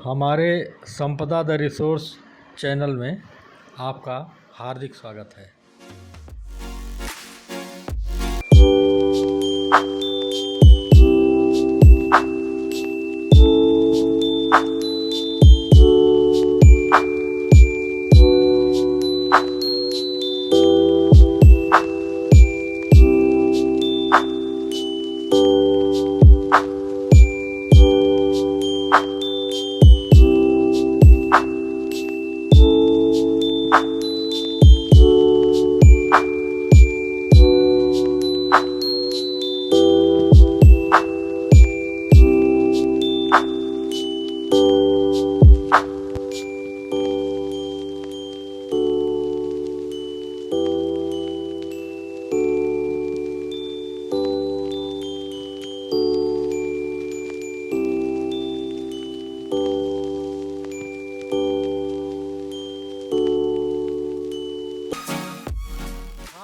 हमारे संपदा the resource channel में आपका हार्दिक स्वागत है।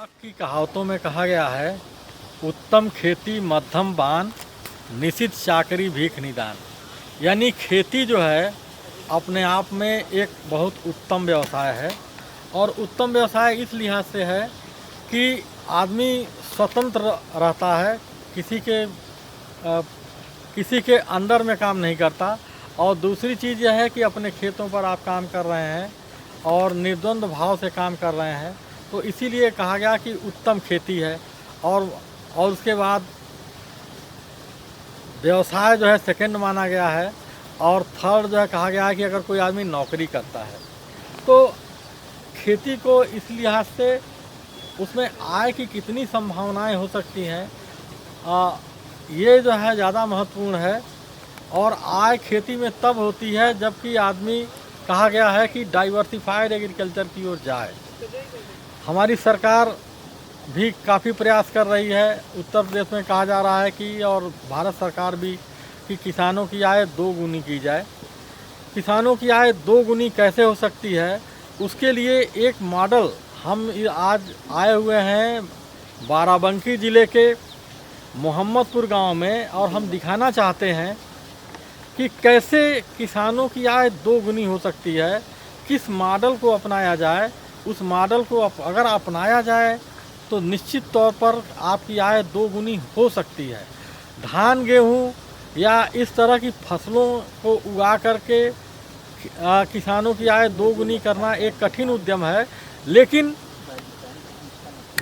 आपकी कहावतों में कहा गया है, उत्तम खेती मध्यम बान, निशित चाकरी भीख निदान। यानी खेती जो है अपने आप में एक बहुत उत्तम व्यवसाय है। और उत्तम व्यवसाय इस लिहाज से है कि आदमी स्वतंत्र रहता है, किसी के अंडर में काम नहीं करता। और दूसरी चीज़ यह है कि अपने खेतों पर आप काम कर रहे हैं और निर्द्वंद भाव से काम कर रहे हैं, तो इसीलिए कहा गया कि उत्तम खेती है। और उसके बाद व्यवसाय जो है सेकंड माना गया है। और थर्ड जो है कहा गया है कि अगर कोई आदमी नौकरी करता है तो खेती को इस लिहाज से उसमें आय की कितनी संभावनाएं हो सकती हैं, ये जो है ज़्यादा महत्वपूर्ण है। और आय खेती में तब होती है जबकि आदमी, कहा गया है कि डाइवर्सिफाइड एग्रीकल्चर की ओर जाए। हमारी सरकार भी काफ़ी प्रयास कर रही है। उत्तर प्रदेश में कहा जा रहा है कि, और भारत सरकार भी, कि किसानों की आय 2 गुनी की जाए। किसानों की आय 2 गुनी कैसे हो सकती है, उसके लिए एक मॉडल हम आज आए हुए हैं बाराबंकी ज़िले के मोहम्मदपुर गांव में, और हम दिखाना चाहते हैं कि कैसे किसानों की आय 2 गुनी हो सकती है। किस मॉडल को अपनाया जाए, उस मॉडल को अगर अपनाया जाए तो निश्चित तौर पर आपकी आय 2 गुनी हो सकती है। धान गेहूँ या इस तरह की फसलों को उगा करके किसानों की आय 2 गुनी करना एक कठिन उद्यम है। लेकिन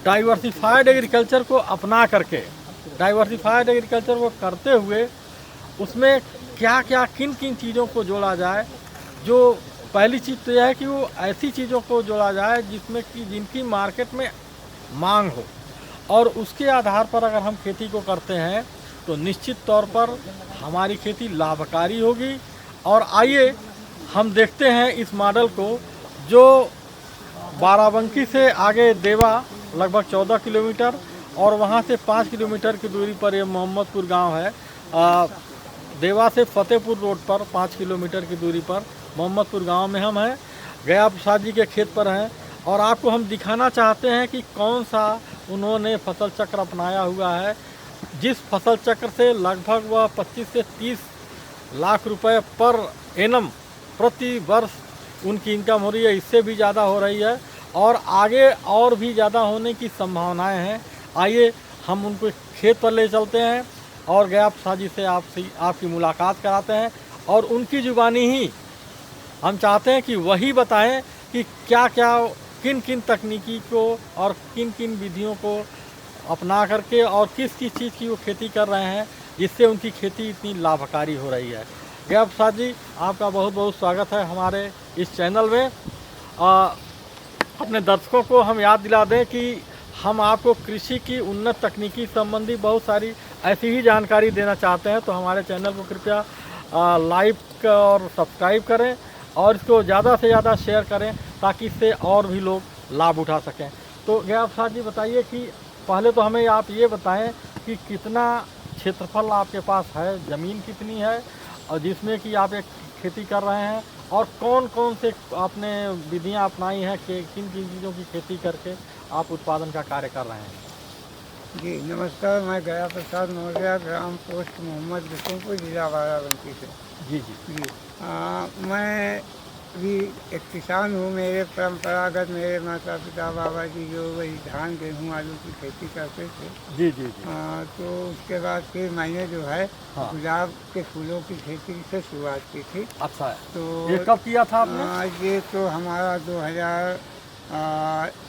डाइवर्सिफाइड एग्रीकल्चर को अपना करके, डाइवर्सिफाइड एग्रीकल्चर को करते हुए उसमें क्या क्या किन किन चीज़ों को जोड़ा जाए। जो पहली चीज़ तो यह है कि वो ऐसी चीज़ों को जोड़ा जाए जिसमें कि जिनकी मार्केट में मांग हो, और उसके आधार पर अगर हम खेती को करते हैं तो निश्चित तौर पर हमारी खेती लाभकारी होगी। और आइए हम देखते हैं इस मॉडल को, जो बाराबंकी से आगे देवा लगभग 14 किलोमीटर और वहाँ से 5 किलोमीटर की दूरी पर ये मोहम्मदपुर गांव है। देवा से फतेहपुर रोड पर 5 किलोमीटर की दूरी पर मोहम्मदपुर गांव में हम हैं। गया प्रसाद जी के खेत पर हैं, और आपको हम दिखाना चाहते हैं कि कौन सा उन्होंने फसल चक्र अपनाया हुआ है, जिस फसल चक्र से लगभग वह 25 से 30 लाख रुपए पर एनम प्रति वर्ष उनकी इनकम हो रही है। इससे भी ज़्यादा हो रही है और आगे और भी ज़्यादा होने की संभावनाएं हैं। आइए हम उनको खेत पर ले चलते हैं और गया प्रसाद जी से आपकी मुलाकात कराते हैं, और उनकी जुबानी ही हम चाहते हैं कि वही बताएं कि क्या क्या किन किन तकनीकी को और किन किन विधियों को अपना करके और किस किस चीज़ की वो खेती कर रहे हैं, जिससे उनकी खेती इतनी लाभकारी हो रही है। गया प्रसाद जी, आपका बहुत बहुत स्वागत है हमारे इस चैनल में। अपने दर्शकों को हम याद दिला दें कि हम आपको कृषि की उन्नत तकनीकी संबंधी बहुत सारी ऐसी ही जानकारी देना चाहते हैं, तो हमारे चैनल को कृपया लाइक और सब्सक्राइब करें और इसको ज़्यादा से ज़्यादा शेयर करें ताकि इससे और भी लोग लाभ उठा सकें। तो गया प्रसाद जी, बताइए कि पहले तो हमें आप ये बताएं कि कितना क्षेत्रफल आपके पास है, ज़मीन कितनी है, और जिसमें कि आप एक खेती कर रहे हैं, और कौन कौन से आपने विधियां अपनाई हैं कि किन किन चीज़ों की खेती करके आप उत्पादन का कार्य कर रहे हैं। जी नमस्कार, मैं गया प्रसाद मौर्य, ग्राम पोस्ट मोहम्मद बिशनपुर, जिला बाराबंकी से। जी जी जी मैं भी एक किसान हूँ। मेरे परंपरागत मेरे माता पिता बाबा जी जो वही धान गेहूँ आलू की खेती करते थे। जी जी जी। तो उसके बाद फिर मैंने जो है हाँ। गुलाब के फूलों की खेती से शुरुआत की थी। अच्छा है। तो ये कब किया था आपने? ये तो हमारा 2000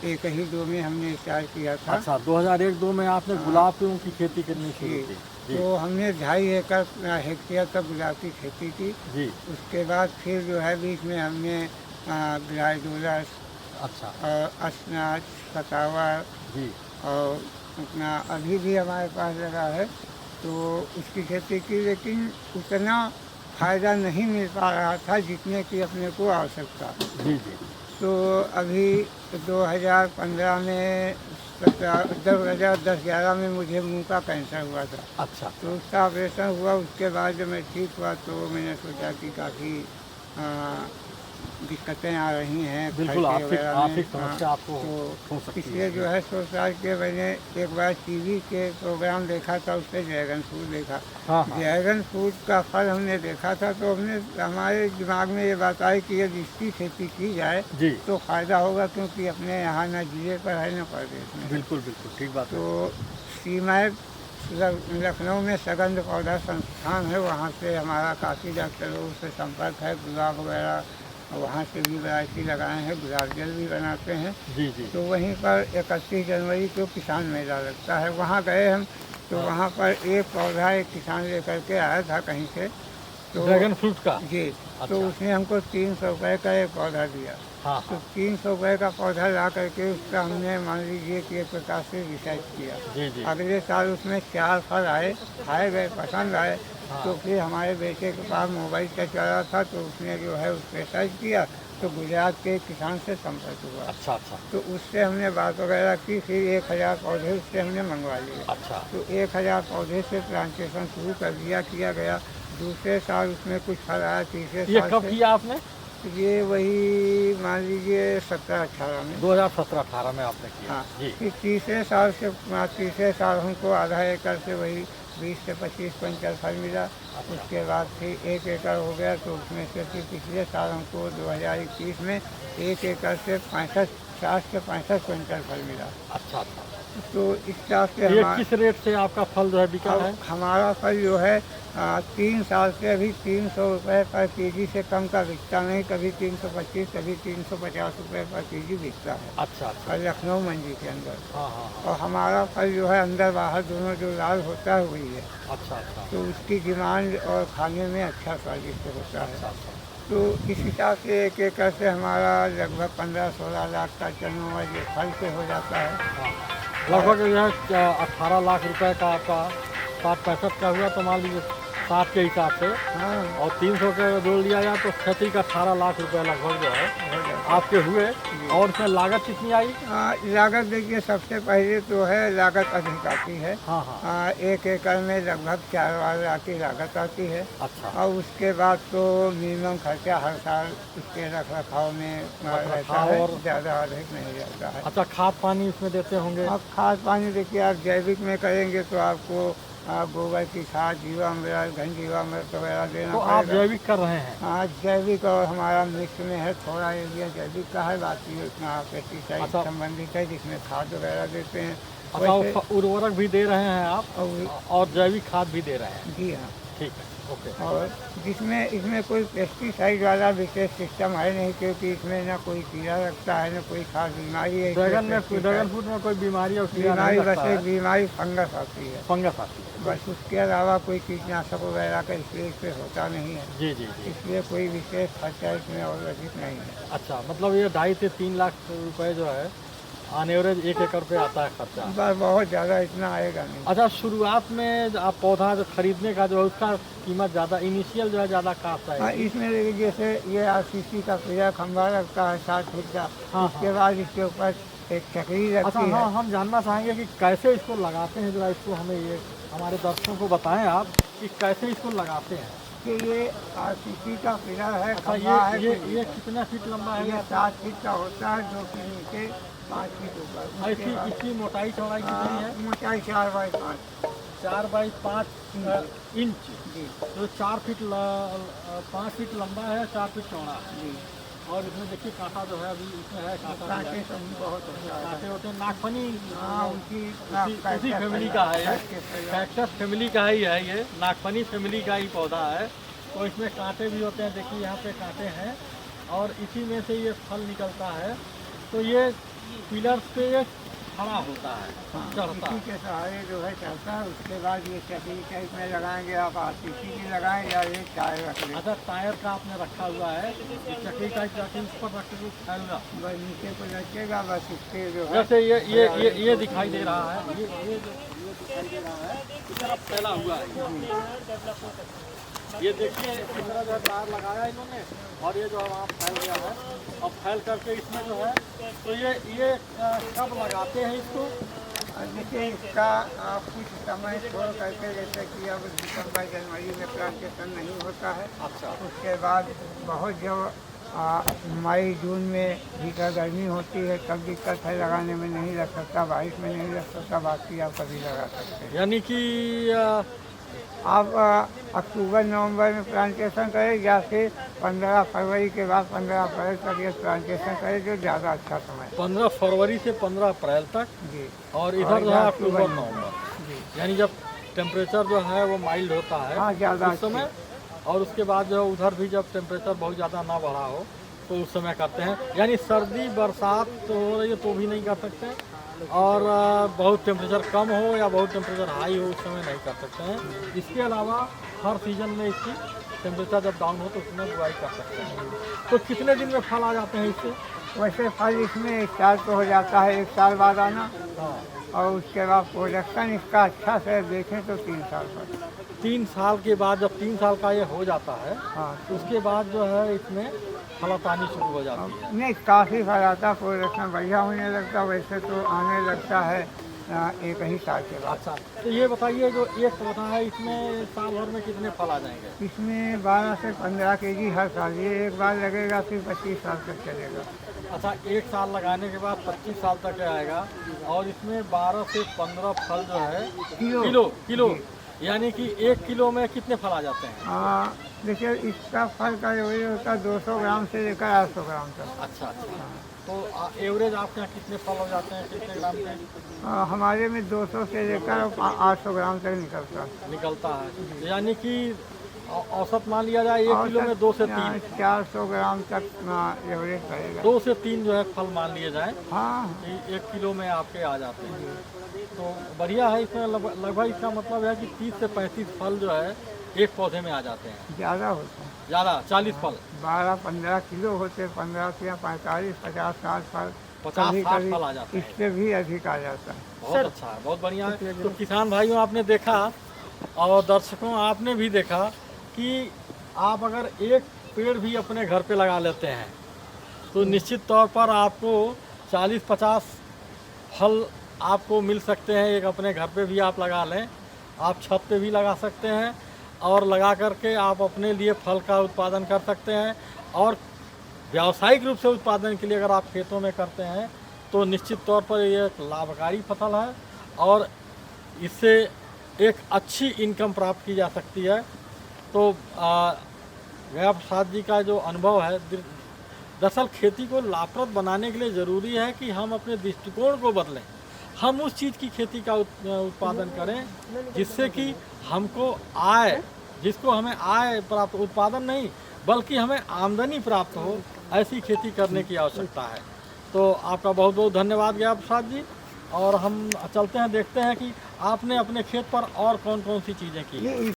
एक ही दो में हमने स्टार्ट किया था। अच्छा, 2001-2 में आपने गुलाब के की खेती करनी शुरू जी की। जी तो हमने 2.5 एकड़ हेक्टेयर तक गुलाब की खेती की। जी। उसके बाद फिर जो है बीच में हमने ग्लाइडोलस अच्छा। और असनाज सतावर जी और अपना अभी भी हमारे पास लगा है तो उसकी खेती की, लेकिन उतना फ़ायदा नहीं मिल पा रहा था जितने की अपने को आवश्यकता। जी जी। तो अभी 2015 में 2010-11 में मुझे मुंह का कैंसर हुआ था। अच्छा तो उसका ऑपरेशन हुआ। उसके बाद जब मैं ठीक हुआ तो मैंने सोचा कि काफ़ी दिक्कतें आ रही हैं बिल्कुल, खर्चे आर्थिक वगैरह में। आर्थिक समस्या आपको तो हो सकती इसलिए है। जो है सोच साच के मैंने एक बार टीवी के प्रोग्राम देखा था, उससे ड्रैगन फ्रूट देखा। हाँ हाँ। ड्रैगन फ्रूट का फल हमने देखा था तो हमने हमारे दिमाग में ये बात आई कि यदि इसकी खेती की जाए जी तो फ़ायदा होगा, क्योंकि अपने यहाँ न जिले पर है न प्रदेश में। बिल्कुल बिल्कुल ठीक बात है। तो सीमैप लखनऊ में सगंध पौधा संस्थान है, वहाँ से हमारा काफ़ी डॉक्टरों से संपर्क है। गुलाब वगैरह वहाँ से भी वैरायटी लगाए हैं, गुलाब जल भी बनाते हैं। जी जी। तो वहीं पर 31 जनवरी को किसान मेला लगता है, वहाँ गए हम। तो वहाँ पर एक पौधा एक किसान लेकर के आया था कहीं से। तो ड्रैगन फ्रूट का? जी अच्छा। तो उसने हमको 300 रुपये का एक पौधा दिया। हाँ तो हाँ। 300 रुपये का पौधा ला करके उसका हमने मान लीजिए कि एक प्रकार से रिसर्च किया। जी जी। अगले साल उसमें 4 फल आए, खाए गए, पसंद आए। हाँ। तो फिर हमारे बेटे के पास मोबाइल का चला था तो उसने जो है उस पर सर्च किया तो गुजरात के किसान से संपर्क हुआ। अच्छा अच्छा। तो उससे हमने बात वगैरह की, फिर 1000 पौधे उससे हमने मंगवा लिए। अच्छा। तो 1000 पौधे से प्लांटेशन शुरू कर किया गया। दूसरे साल उसमें कुछ फल आया। तीसरे ये साल कब से किया आपने? ये वही मान लीजिए 17-18 में। 2017-18 में आपने किया। हाँ। जी। फिर तीसरे साल हमको आधा एकड़ से वही 20 से 25 क्विंटल फल मिला। अच्छा। उसके बाद फिर 1 एकड़ हो गया तो उसमें से फिर पिछले साल हमको 2021 में 1 एकड़ से 60 से 65 क्विंटल फल मिला। अच्छा अच्छा। तो इस हिसाब से ये किस रेट से आपका फल जो है बिका है? हमारा फल जो है 3 साल से अभी 300 रुपये पर केजी से कम का बिकता नहीं। कभी 325, कभी 350 रुपये पर केजी बिकता है। अच्छा अच्छा। और लखनऊ मंडी के अंदर। हाँ हाँ हाँ। और हमारा फल जो है अंदर बाहर दोनों जो लाल होता है वही है। अच्छा अच्छा। तो उसकी डिमांड और खाने में अच्छा स्वादिष्ट होता है। अच्छा अच्छा। तो इस हिसाब से 1 एकड़ से हमारा लगभग 15-16 लाख का टर्नओवर ये फल से हो जाता है। हाँ। लगभग जो है 18 लाख रुपए का आपका 60-65 का हुआ तो मान लीजिए 60 के हिसाब से। हाँ और 300 का जोड़ लिया जाए तो खेती का 18 लाख रुपए लगभग जो है हो जाता है। आपके हुए। और इसमें लागत कितनी आई? लागत देखिए, सबसे पहले तो है लागत अधिक आती है। हाँ हाँ। 1 एकड़ में लगभग 4 लाख की लागत आती है। अच्छा। और उसके बाद तो मिनिमम खर्चा हर साल उसके रख रखाव में रहता है, और ज़्यादा अधिक नहीं रहता है। अच्छा, खाद पानी इसमें देते होंगे? अब खाद पानी देखिए, आप जैविक में करेंगे तो आपको गोबर की खाद, जीवामृत, घन जीवामृत वगैरह देना तो पड़ेगा। आप जैविक कर रहे हैं? हाँ, जैविक और हमारा मिक्स में है। थोड़ा एरिया जैविक का है, बाकी उतना पेस्टिसाइड अच्छा। संबंधित है जिसमें खाद वगैरह देते हैं। अच्छा, वैसे उर्वरक भी दे रहे हैं आप और जैविक खाद भी दे रहे हैं? जी हाँ। ठीक है, ओके। और इसमें कोई पेस्टिसाइड वाला विशेष सिस्टम है नहीं, क्योंकि इसमें ना कोई कीड़ा लगता है ना कोई खास बीमारी है। ड्रैगन फ्रूट में कोई बीमारी और कीड़ा बीमारी नहीं लगता बस है? एक बीमारी फंगस आती है, फंगस आती है। बस। उसके अलावा कोई कीटनाशक वगैरह का स्प्रे इस पे होता नहीं है। जी जी जी। इसलिए कोई विशेष खर्चा इसमें और अधिक नहीं है। अच्छा, मतलब ये 2.5 से 3 लाख रुपए जो है ऑन एवरेज 1 एकड़ पे आता है खर्चा? बस बहुत ज़्यादा इतना आएगा नहीं। अच्छा, शुरुआत में आप पौधा जो खरीदने का जो है उसका कीमत ज़्यादा, इनिशियल जो है ज़्यादा कास्ट हाँ, है? इसमें देखिए जैसे ये RCC का पूरा खंभा लगता है 60 फीट का। हाँ, उसके बाद इसके ऊपर एक चकरी अच्छा, लगती है। हाँ, हम जानना चाहेंगे कि कैसे इसको लगाते हैं, जो है इसको हमें ये हमारे दर्शकों को बताएं आप कि कैसे इसको लगाते हैं। देखिए ये आरसीसी का पिलर है, अच्छा, खंभा है। ये कितना फीट लंबा है? ये 7 फीट का होता है, जो कि नीचे 5 फीट ऊपर। ऐसी इसकी मोटाई चौड़ाई कितनी है? मोटाई 4 बाई 5। 4 by 5 inch. जी तो 4 फीट 5 फीट लंबा है, 4 फीट चौड़ा है। जी। और इसमें देखिए कांटा जो है अभी इसमें है कांटा भी कांटे है। सब बहुत होता है। कांटे होते हैं, नागफनी हाँ, उसी उसी फैमिली का है ये। कैक्टस फैमिली का ही है ये, नागफनी फैमिली का ही पौधा है। तो इसमें कांटे भी होते हैं, देखिए यहाँ पे कांटे हैं और इसी में से ये फल निकलता है। तो ये पिलर्स पे ये खड़ा होता है, चढ़ता इसी है। के सहारे जो है चलता है। उसके बाद ये चक्री टाइप में लगाएंगे, आप आरसीसी की लगाएं या ये टायर रख लें। अगर टायर का आपने रखा हुआ है, ये चक्री टाइप जाके उस पर रख के फैलना। बस नीचे को रखेगा, बस इसके जो है जैसे ये दिखाई दे रहा है, ये दिखाई दे रहा है, इस तरफ फैला हुआ है। ये देखिए इस तरह जो तार लगाया इन्होंने और ये जो है वहाँ फैल गया है। अब फैल करके इसमें जो है तो ये कब लगाते हैं इसको? देखिए इसका कुछ समय छोड़ करके, जैसे कि अब दिसंबर जनवरी में प्लांटेशन नहीं होता है। अच्छा। उसके बाद बहुत जो मई जून में भीतर गर्मी होती है तब दिक्कत है, लगाने में नहीं लग सकता, बारिश में नहीं लग सकता, बाकी आप कभी लगा सकते हैं। यानी कि आप अक्टूबर नवंबर में प्लांटेशन करें या फिर 15 फरवरी के बाद 15 अप्रैल तक ये प्लांटेशन करें, जो ज़्यादा अच्छा समय है। 15 फरवरी से 15 अप्रैल तक जी। और इधर जो है अक्टूबर नवंबर, जी यानी जब टेम्परेचर जो है वो माइल्ड होता है हाँ, ज़्यादा उस समय। और उसके बाद जो है उधर भी जब टेम्परेचर बहुत ज़्यादा ना बढ़ा हो तो उस समय करते हैं। यानी सर्दी बरसात तो हो रही है तो भी नहीं कर सकते, और बहुत टेम्परेचर कम हो या बहुत टेम्परेचर हाई हो उस समय नहीं कर सकते हैं। इसके अलावा हर सीजन में इसकी टेम्परेचर जब डाउन हो तो उसमें बुआई कर सकते हैं। तो कितने दिन में फल आ जाते हैं इससे? वैसे फल इसमें स्टार्ट तो हो जाता है 1 साल बाद आना, हाँ, और उसके बाद प्रोडक्शन इसका अच्छा से देखें तो 3 साल पर। 3 साल के बाद जब 3 साल का ये हो जाता है हाँ, तो उसके बाद जो है इसमें फलत आनी शुरू हो जाती है। नहीं काफ़ी फल आता, प्रोडक्शन बढ़िया होने लगता। वैसे तो आने लगता है 1 ही साल के बाद। अच्छा, तो ये बताइए जो एक पौधा है इसमें साल भर में कितने फल आ जाएंगे? इसमें 12 से 15 केजी हर साल, ये एक बार लगेगा फिर 25 साल तक चलेगा। अच्छा, 1 साल लगाने के बाद 25 साल तक आएगा और इसमें 12 से 15 फल जो है किलो यानी कि 1 किलो में कितने फल आ जाते हैं? देखिए इसका फल का एवरेज होता है 200 ग्राम से लेकर 800 ग्राम तक। अच्छा, तो एवरेज आपके यहाँ कितने फल हो जाते हैं, कितने ग्राम के? हमारे में 200 से लेकर 800 ग्राम तक निकलता है। यानी कि औसत मान लिया जाए 1 किलो में 2 से 3 400 ग्राम तक एवरेज रहेगा। 2 से 3 जो है फल मान लिए जाए हाँ, कि 1 किलो में आपके आ जाते हैं। तो बढ़िया है। इसमें लगभग इसका मतलब है कि 30 से 35 फल जो है एक पौधे में आ जाते हैं। ज़्यादा होता है, ज़्यादा 40 फल 12-15 किलो होते, 15 से 45, 50, 60 फल, 50-60 फल आ जाते हैं। इससे भी अधिक आ जाता है। बहुत अच्छा है, बहुत बढ़िया है। तो किसान भाइयों आपने देखा और दर्शकों आपने भी देखा कि आप अगर एक पेड़ भी अपने घर पे लगा लेते हैं तो निश्चित तौर पर आपको 40-50 फल आपको मिल सकते हैं। एक अपने घर पे भी आप लगा लें, आप छत पे भी लगा सकते हैं और लगा करके आप अपने लिए फल का उत्पादन कर सकते हैं। और व्यावसायिक रूप से उत्पादन के लिए अगर आप खेतों में करते हैं तो निश्चित तौर पर ये एक लाभकारी फसल है और इससे एक अच्छी इनकम प्राप्त की जा सकती है। तो गया प्रसाद जी का जो अनुभव है, दरअसल खेती को लाभप्रद बनाने के लिए ज़रूरी है कि हम अपने दृष्टिकोण को बदलें। हम उस चीज़ की खेती का उत्पादन करें जिससे कि हमको आय, जिसको हमें आय प्राप्त, उत्पादन नहीं बल्कि हमें आमदनी प्राप्त हो, ऐसी खेती करने की आवश्यकता है। तो आपका बहुत बहुत धन्यवाद गया प्रसाद जी। और हम चलते हैं, देखते हैं कि आपने अपने खेत पर और कौन कौन सी चीज़ें की।